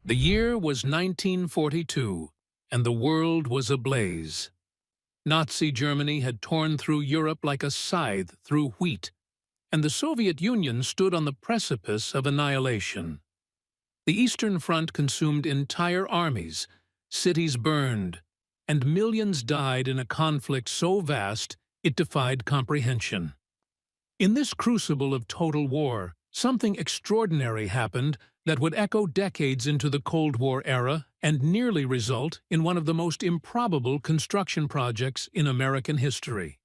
The year was 1942, and the world was ablaze. Nazi Germany had torn through Europe like a scythe through wheat, and the Soviet Union stood on the precipice of annihilation. The Eastern Front consumed entire armies, cities burned, and millions died in a conflict so vast it defied comprehension. In this crucible of total war, something extraordinary happened that would echo decades into the Cold War era and nearly result in one of the most improbable construction projects in American history.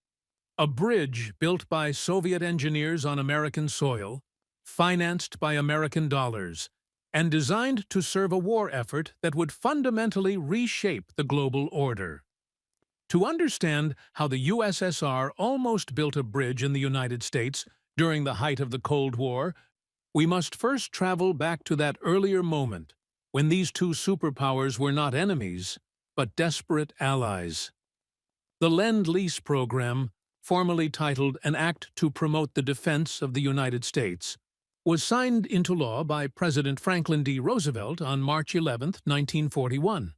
A bridge built by Soviet engineers on American soil, financed by American dollars, and designed to serve a war effort that would fundamentally reshape the global order. To understand how the USSR almost built a bridge in the United States during the height of the Cold War, we must first travel back to that earlier moment when these two superpowers were not enemies, but desperate allies. The Lend-Lease program, formally titled An Act to Promote the Defense of the United States, was signed into law by President Franklin D. Roosevelt on March 11, 1941.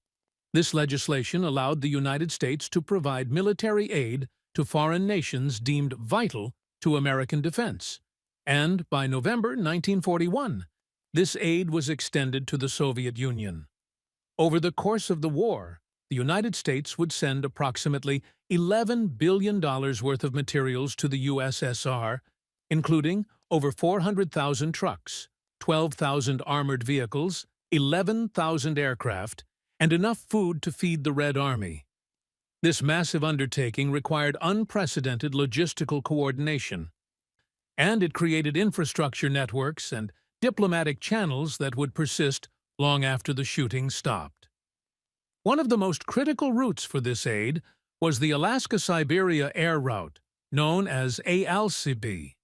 This legislation allowed the United States to provide military aid to foreign nations deemed vital to American defense, and by November 1941, this aid was extended to the Soviet Union. Over the course of the war, the United States would send approximately $11 billion worth of materials to the USSR, including over 400,000 trucks, 12,000 armored vehicles, 11,000 aircraft, and enough food to feed the Red Army. This massive undertaking required unprecedented logistical coordination, and it created infrastructure networks and diplomatic channels that would persist long after the shooting stopped. One of the most critical routes for this aid was the Alaska-Siberia air route, known as ALCB.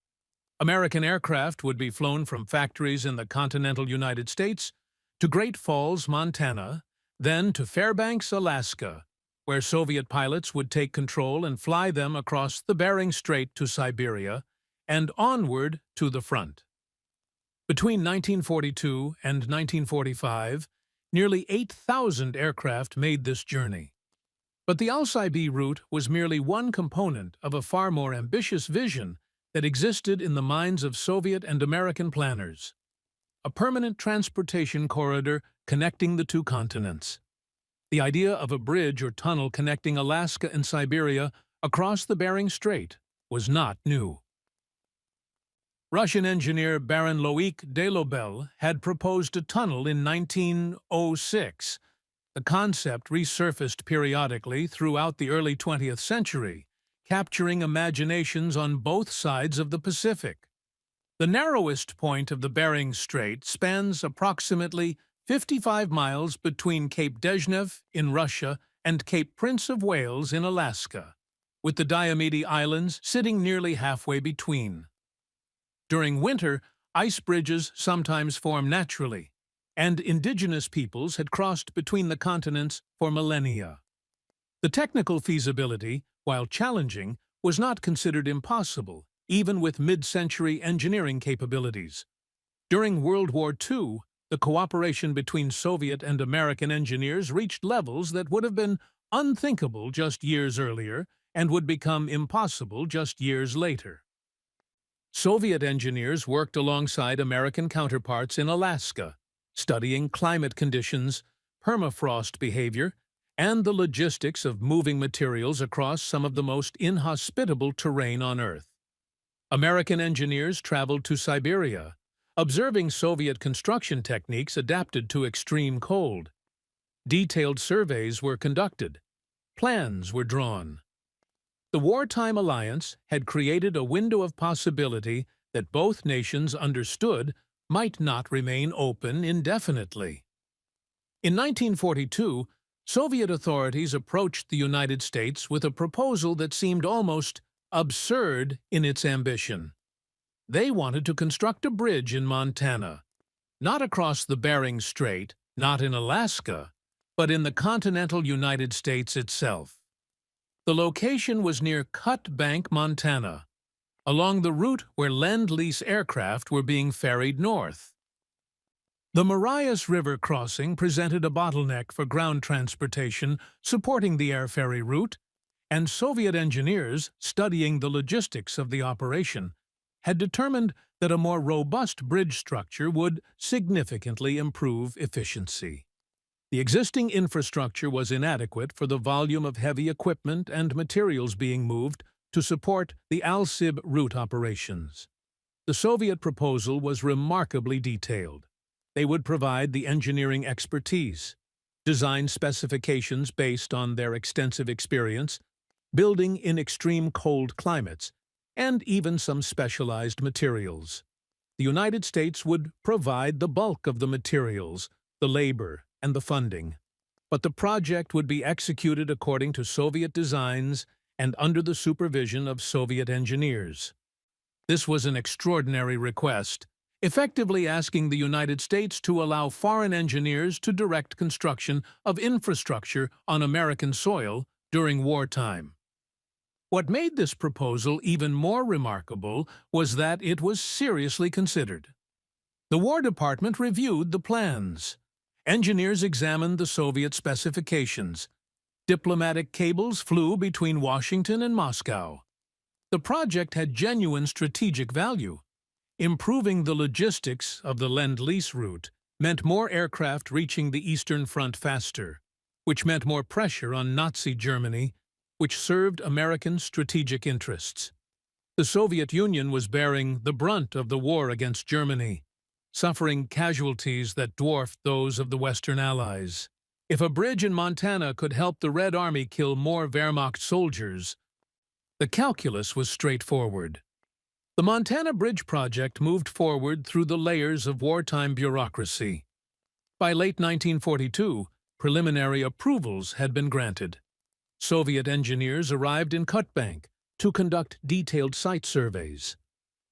American aircraft would be flown from factories in the continental United States to Great Falls, Montana, then to Fairbanks, Alaska, where Soviet pilots would take control and fly them across the Bering Strait to Siberia and onward to the front. Between 1942 and 1945, nearly 8,000 aircraft made this journey. But the ALCB route was merely one component of a far more ambitious vision that existed in the minds of Soviet and American planners: a permanent transportation corridor connecting the two continents. The idea of a bridge or tunnel connecting Alaska and Siberia across the Bering Strait was not new. Russian engineer Baron Loic Delobel had proposed a tunnel in 1906. The concept resurfaced periodically throughout the early 20th century, capturing imaginations on both sides of the Pacific. The narrowest point of the Bering Strait spans approximately 55 miles between Cape Dezhnev in Russia and Cape Prince of Wales in Alaska, with the Diomede Islands sitting nearly halfway between. During winter, ice bridges sometimes form naturally, and indigenous peoples had crossed between the continents for millennia. The technical feasibility, while challenging, was not considered impossible, even with mid-century engineering capabilities. During World War II, the cooperation between Soviet and American engineers reached levels that would have been unthinkable just years earlier and would become impossible just years later. Soviet engineers worked alongside American counterparts in Alaska, studying climate conditions, permafrost behavior, and the logistics of moving materials across some of the most inhospitable terrain on Earth. American engineers traveled to Siberia, observing Soviet construction techniques adapted to extreme cold. Detailed surveys were conducted. Plans were drawn. The wartime alliance had created a window of possibility that both nations understood might not remain open indefinitely. In 1942, Soviet authorities approached the United States with a proposal that seemed almost absurd in its ambition. They wanted to construct a bridge in Montana, not across the Bering Strait, not in Alaska, but in the continental United States itself. The location was near Cut Bank, Montana, along the route where Lend-Lease aircraft were being ferried north. The Marias River crossing presented a bottleneck for ground transportation supporting the air ferry route, and Soviet engineers studying the logistics of the operation had determined that a more robust bridge structure would significantly improve efficiency. The existing infrastructure was inadequate for the volume of heavy equipment and materials being moved to support the Al-Sib route operations. The Soviet proposal was remarkably detailed. They would provide the engineering expertise, design specifications based on their extensive experience, building in extreme cold climates, and even some specialized materials. The United States would provide the bulk of the materials, the labor, and the funding. But the project would be executed according to Soviet designs and under the supervision of Soviet engineers. This was an extraordinary request, effectively asking the United States to allow foreign engineers to direct construction of infrastructure on American soil during wartime. What made this proposal even more remarkable was that it was seriously considered. The War Department reviewed the plans. Engineers examined the Soviet specifications. Diplomatic cables flew between Washington and Moscow. The project had genuine strategic value. Improving the logistics of the Lend-Lease route meant more aircraft reaching the Eastern Front faster, which meant more pressure on Nazi Germany, which served American strategic interests. The Soviet Union was bearing the brunt of the war against Germany, suffering casualties that dwarfed those of the Western Allies. If a bridge in Montana could help the Red Army kill more Wehrmacht soldiers, the calculus was straightforward. The Montana Bridge project moved forward through the layers of wartime bureaucracy. By late 1942, preliminary approvals had been granted. Soviet engineers arrived in Cutbank to conduct detailed site surveys.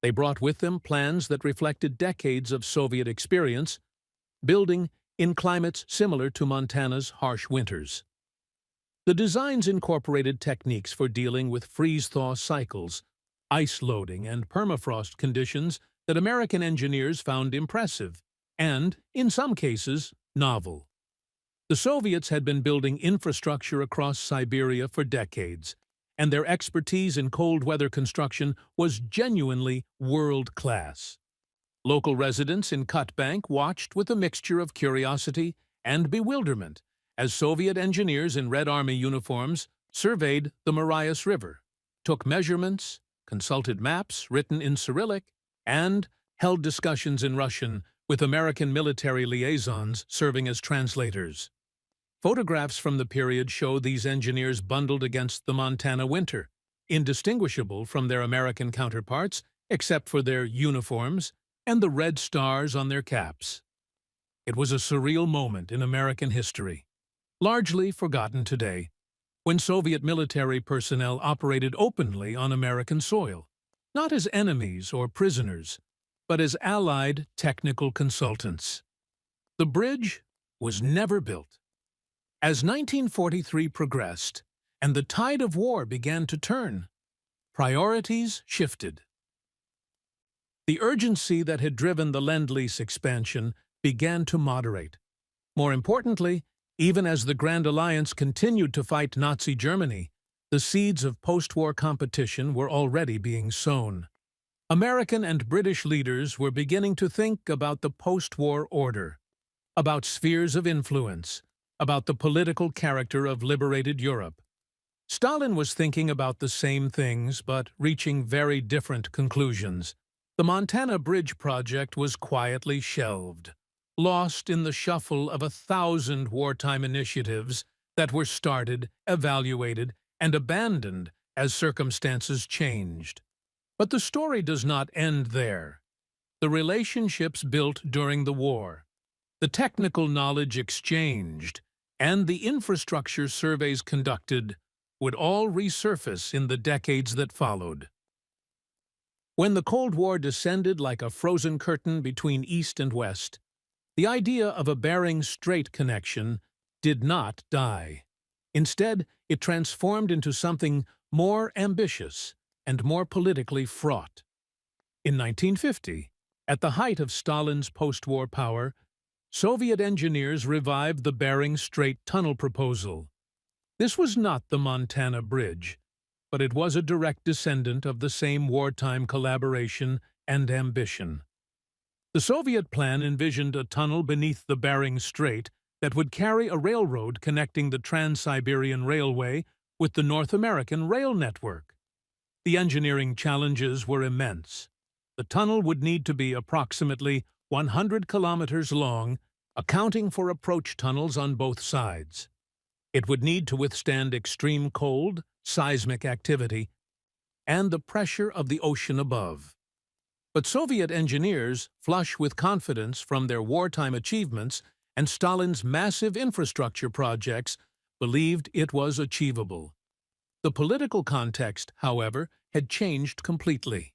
They brought with them plans that reflected decades of Soviet experience, building in climates similar to Montana's harsh winters. The designs incorporated techniques for dealing with freeze-thaw cycles, ice loading, and permafrost conditions that American engineers found impressive and, in some cases, novel. The Soviets had been building infrastructure across Siberia for decades, and their expertise in cold weather construction was genuinely world-class. Local residents in Cutbank watched with a mixture of curiosity and bewilderment as Soviet engineers in Red Army uniforms surveyed the Marias River, took measurements, consulted maps written in Cyrillic, and held discussions in Russian with American military liaisons serving as translators. Photographs from the period show these engineers bundled against the Montana winter, indistinguishable from their American counterparts except for their uniforms and the red stars on their caps. It was a surreal moment in American history, largely forgotten today, when Soviet military personnel operated openly on American soil, not as enemies or prisoners, but as allied technical consultants. The bridge was never built. As 1943 progressed and the tide of war began to turn, priorities shifted. The urgency that had driven the Lend-Lease expansion began to moderate. More importantly, even as the Grand Alliance continued to fight Nazi Germany, the seeds of post-war competition were already being sown. American and British leaders were beginning to think about the post-war order, about spheres of influence, about the political character of liberated Europe. Stalin was thinking about the same things, but reaching very different conclusions. The Montana Bridge project was quietly shelved, lost in the shuffle of 1,000 wartime initiatives that were started, evaluated, and abandoned as circumstances changed. But the story does not end there. The relationships built during the war, the technical knowledge exchanged, and the infrastructure surveys conducted would all resurface in the decades that followed. When the Cold War descended like a frozen curtain between East and West, the idea of a Bering Strait connection did not die. Instead, it transformed into something more ambitious and more politically fraught. In 1950, at the height of Stalin's post-war power, Soviet engineers revived the Bering Strait tunnel proposal. This was not the Montana Bridge, but it was a direct descendant of the same wartime collaboration and ambition. The Soviet plan envisioned a tunnel beneath the Bering Strait that would carry a railroad connecting the Trans-Siberian Railway with the North American rail network. The engineering challenges were immense. The tunnel would need to be approximately 100 kilometers long, accounting for approach tunnels on both sides. It would need to withstand extreme cold, seismic activity, and the pressure of the ocean above. But Soviet engineers, flush with confidence from their wartime achievements and Stalin's massive infrastructure projects, believed it was achievable. The political context, however, had changed completely.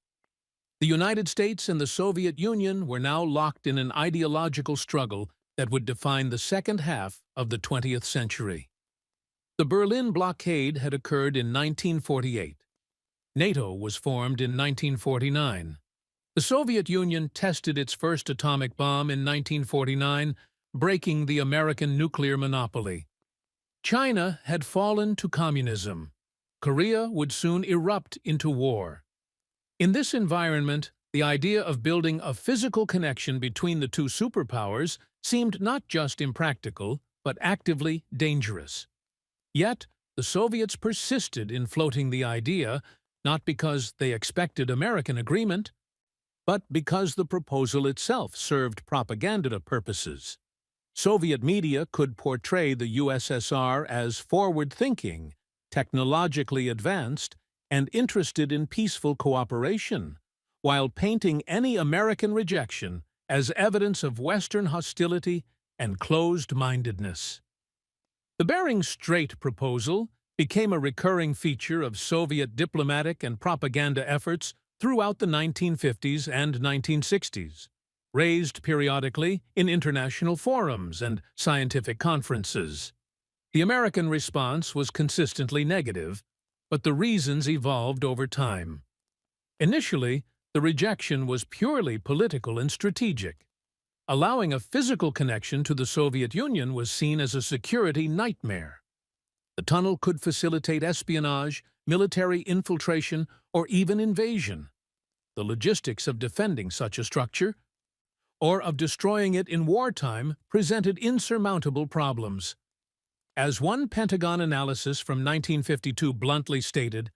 The United States and the Soviet Union were now locked in an ideological struggle that would define the second half of the 20th century. The Berlin blockade had occurred in 1948. NATO was formed in 1949. The Soviet Union tested its first atomic bomb in 1949, breaking the American nuclear monopoly. China had fallen to communism. Korea would soon erupt into war. In this environment, the idea of building a physical connection between the two superpowers seemed not just impractical, but actively dangerous. Yet, the Soviets persisted in floating the idea, not because they expected American agreement, but because the proposal itself served propaganda purposes. Soviet media could portray the USSR as forward-thinking, technologically advanced, and interested in peaceful cooperation, while painting any American rejection as evidence of Western hostility and closed-mindedness. The Bering Strait proposal became a recurring feature of Soviet diplomatic and propaganda efforts throughout the 1950s and 1960s, raised periodically in international forums and scientific conferences. The American response was consistently negative, but the reasons evolved over time. Initially, the rejection was purely political and strategic. Allowing a physical connection to the Soviet Union was seen as a security nightmare. The tunnel could facilitate espionage, military infiltration, or even invasion. The logistics of defending such a structure, or of destroying it in wartime, presented insurmountable problems. As one Pentagon analysis from 1952 bluntly stated,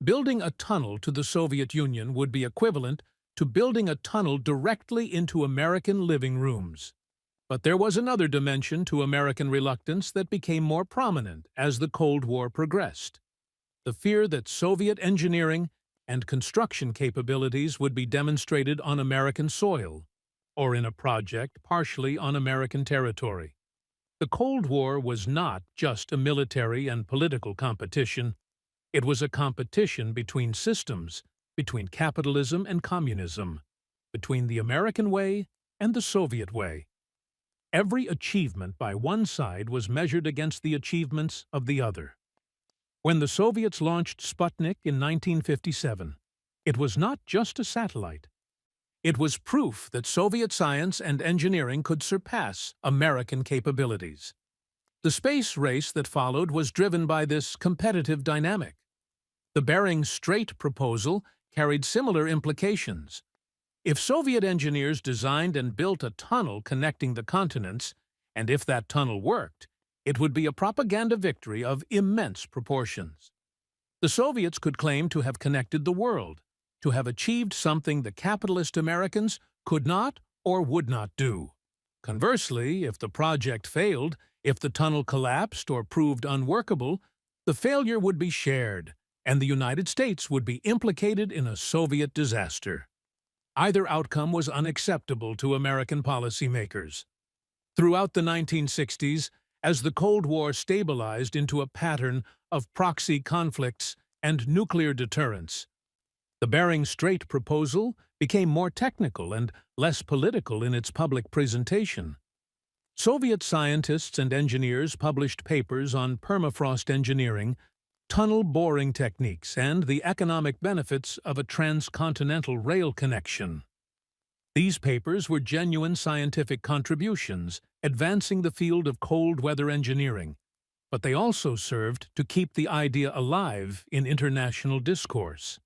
building a tunnel to the Soviet Union would be equivalent to building a tunnel directly into American living rooms. But there was another dimension to American reluctance that became more prominent as the Cold War progressed: the fear that Soviet engineering and construction capabilities would be demonstrated on American soil, or in a project partially on American territory. The Cold War was not just a military and political competition. It was a competition between systems, between capitalism and communism, between the American way and the Soviet way. Every achievement by one side was measured against the achievements of the other. When the Soviets launched Sputnik in 1957, it was not just a satellite. It was proof that Soviet science and engineering could surpass American capabilities. The space race that followed was driven by this competitive dynamic. The Bering Strait proposal carried similar implications. If Soviet engineers designed and built a tunnel connecting the continents, and if that tunnel worked, it would be a propaganda victory of immense proportions. The Soviets could claim to have connected the world, to have achieved something the capitalist Americans could not or would not do. Conversely, if the project failed, if the tunnel collapsed or proved unworkable, the failure would be shared, and the United States would be implicated in a Soviet disaster. Either outcome was unacceptable to American policymakers. Throughout the 1960s, as the Cold War stabilized into a pattern of proxy conflicts and nuclear deterrence, the Bering Strait proposal became more technical and less political in its public presentation. Soviet scientists and engineers published papers on permafrost engineering, tunnel boring techniques, and the economic benefits of a transcontinental rail connection. These papers were genuine scientific contributions, advancing the field of cold weather engineering, but they also served to keep the idea alive in international discourse.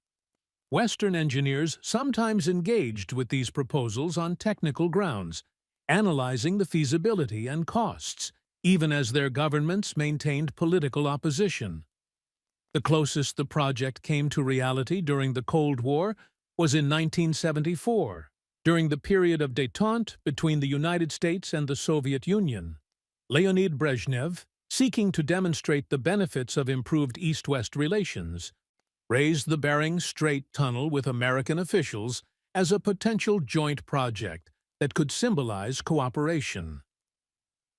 Western engineers sometimes engaged with these proposals on technical grounds, analyzing the feasibility and costs, even as their governments maintained political opposition. The closest the project came to reality during the Cold War was in 1974, during the period of détente between the United States and the Soviet Union. Leonid Brezhnev, seeking to demonstrate the benefits of improved East-West relations, raised the Bering Strait tunnel with American officials as a potential joint project that could symbolize cooperation.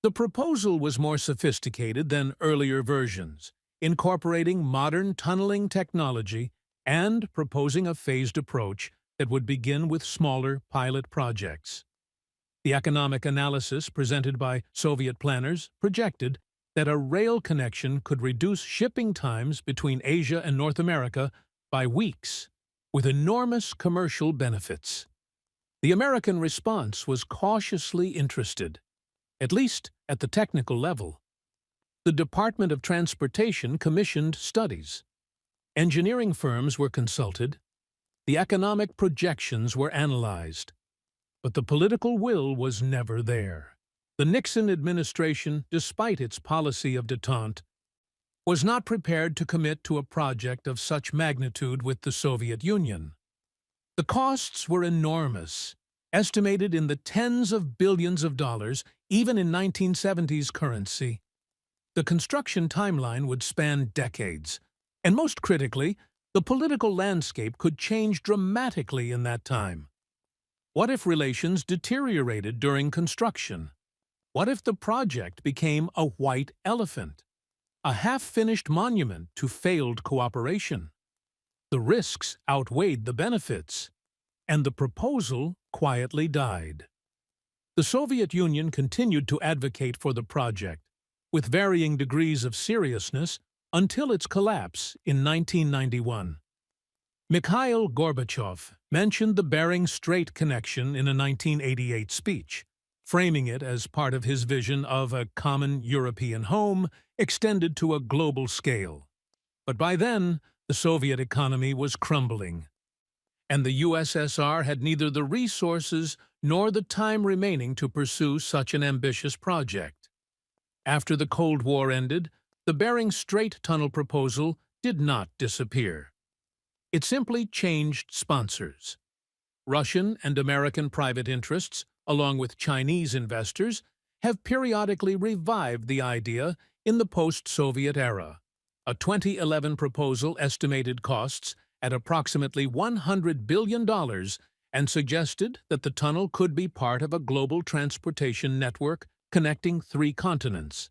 The proposal was more sophisticated than earlier versions, incorporating modern tunneling technology and proposing a phased approach that would begin with smaller pilot projects. The economic analysis presented by Soviet planners projected that a rail connection could reduce shipping times between Asia and North America by weeks, with enormous commercial benefits. The American response was cautiously interested, at least at the technical level. The Department of Transportation commissioned studies. Engineering firms were consulted. The economic projections were analyzed. But the political will was never there. The Nixon administration, despite its policy of détente, was not prepared to commit to a project of such magnitude with the Soviet Union. The costs were enormous, estimated in the tens of billions of dollars, even in 1970s currency. The construction timeline would span decades, and most critically, the political landscape could change dramatically in that time. What if relations deteriorated during construction? What if the project became a white elephant, a half-finished monument to failed cooperation? The risks outweighed the benefits, and the proposal quietly died. The Soviet Union continued to advocate for the project, with varying degrees of seriousness, until its collapse in 1991. Mikhail Gorbachev mentioned the Bering Strait connection in a 1988 speech, framing it as part of his vision of a common European home extended to a global scale. But by then, the Soviet economy was crumbling, and the USSR had neither the resources nor the time remaining to pursue such an ambitious project. After the Cold War ended, the Bering Strait tunnel proposal did not disappear. It simply changed sponsors. Russian and American private interests, along with Chinese investors, have periodically revived the idea in the post-Soviet era. A 2011 proposal estimated costs at approximately $100 billion and suggested that the tunnel could be part of a global transportation network connecting 3 continents.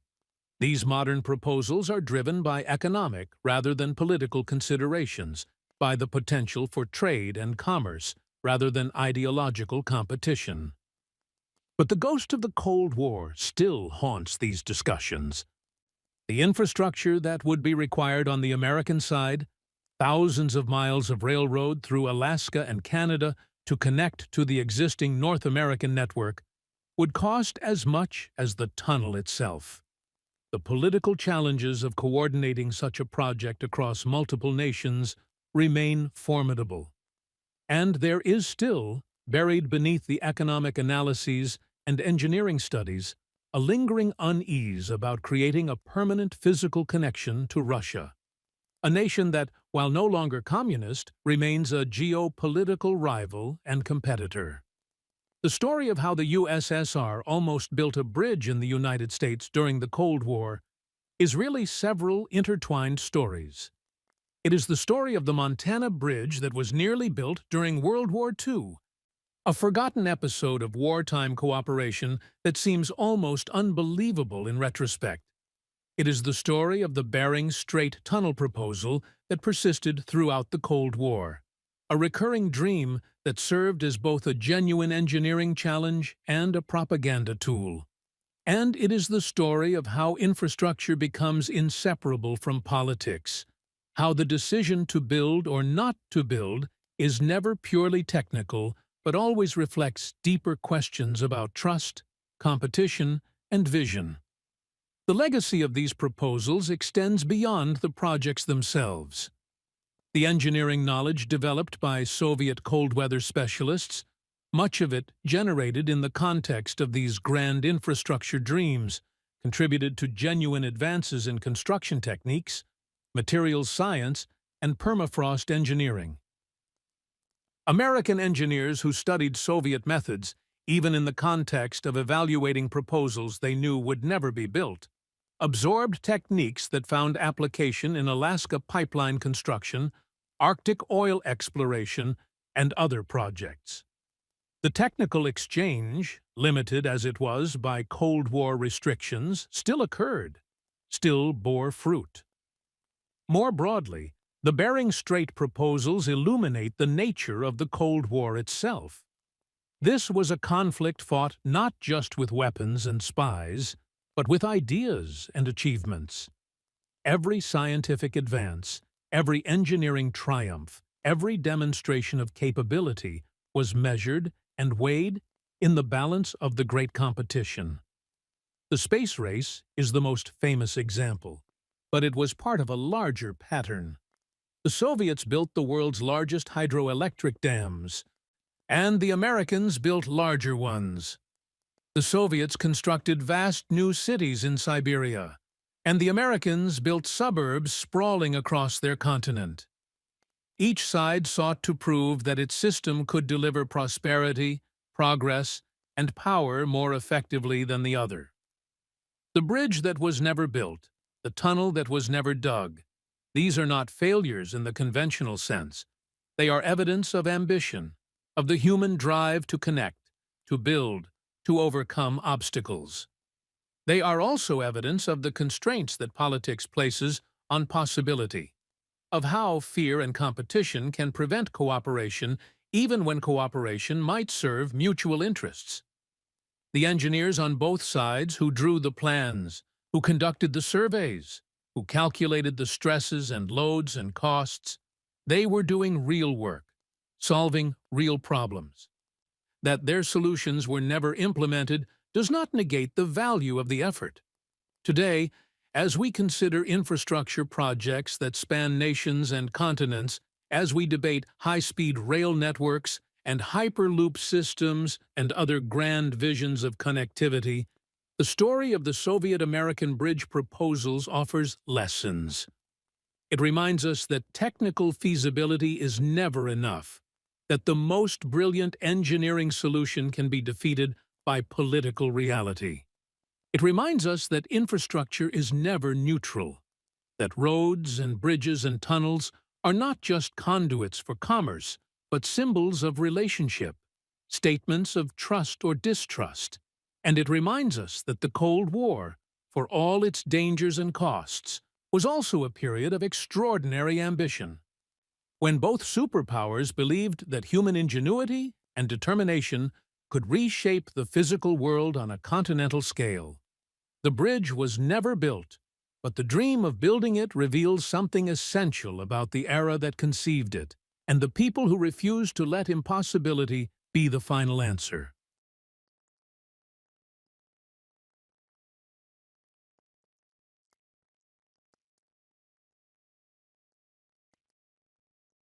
These modern proposals are driven by economic rather than political considerations, by the potential for trade and commerce rather than ideological competition. But the ghost of the Cold War still haunts these discussions. The infrastructure that would be required on the American side, thousands of miles of railroad through Alaska and Canada to connect to the existing North American network, would cost as much as the tunnel itself. The political challenges of coordinating such a project across multiple nations remain formidable. And there is still, buried beneath the economic analyses and engineering studies, a lingering unease about creating a permanent physical connection to Russia, a nation that, while no longer communist, remains a geopolitical rival and competitor. The story of how the USSR almost built a bridge in the United States during the Cold War is really several intertwined stories. It is the story of the Montana Bridge that was nearly built during World War II, a forgotten episode of wartime cooperation that seems almost unbelievable in retrospect. It is the story of the Bering Strait tunnel proposal that persisted throughout the Cold War, a recurring dream that served as both a genuine engineering challenge and a propaganda tool. And it is the story of how infrastructure becomes inseparable from politics, how the decision to build or not to build is never purely technical, but always reflects deeper questions about trust, competition, and vision. The legacy of these proposals extends beyond the projects themselves. The engineering knowledge developed by Soviet cold weather specialists, much of it generated in the context of these grand infrastructure dreams, contributed to genuine advances in construction techniques, materials science, and permafrost engineering. American engineers who studied Soviet methods, even in the context of evaluating proposals they knew would never be built, absorbed techniques that found application in Alaska pipeline construction, Arctic oil exploration, and other projects. The technical exchange, limited as it was by Cold War restrictions, still occurred, still bore fruit. More broadly, the Bering Strait proposals illuminate the nature of the Cold War itself. This was a conflict fought not just with weapons and spies, but with ideas and achievements. Every scientific advance, every engineering triumph, every demonstration of capability was measured and weighed in the balance of the great competition. The space race is the most famous example, but it was part of a larger pattern. The Soviets built the world's largest hydroelectric dams, and the Americans built larger ones. The Soviets constructed vast new cities in Siberia, and the Americans built suburbs sprawling across their continent. Each side sought to prove that its system could deliver prosperity, progress, and power more effectively than the other. The bridge that was never built, the tunnel that was never dug, these are not failures in the conventional sense. They are evidence of ambition, of the human drive to connect, to build, to overcome obstacles. They are also evidence of the constraints that politics places on possibility, of how fear and competition can prevent cooperation even when cooperation might serve mutual interests. The engineers on both sides who drew the plans, who conducted the surveys, who calculated the stresses and loads and costs, they were doing real work, solving real problems. That their solutions were never implemented does not negate the value of the effort. Today, as we consider infrastructure projects that span nations and continents, as we debate high-speed rail networks and hyperloop systems and other grand visions of connectivity, the story of the Soviet-American bridge proposals offers lessons. It reminds us that technical feasibility is never enough, that the most brilliant engineering solution can be defeated by political reality. It reminds us that infrastructure is never neutral, that roads and bridges and tunnels are not just conduits for commerce, but symbols of relationship, statements of trust or distrust. And it reminds us that the Cold War, for all its dangers and costs, was also a period of extraordinary ambition, when both superpowers believed that human ingenuity and determination could reshape the physical world on a continental scale. The bridge was never built, but the dream of building it reveals something essential about the era that conceived it, and the people who refused to let impossibility be the final answer.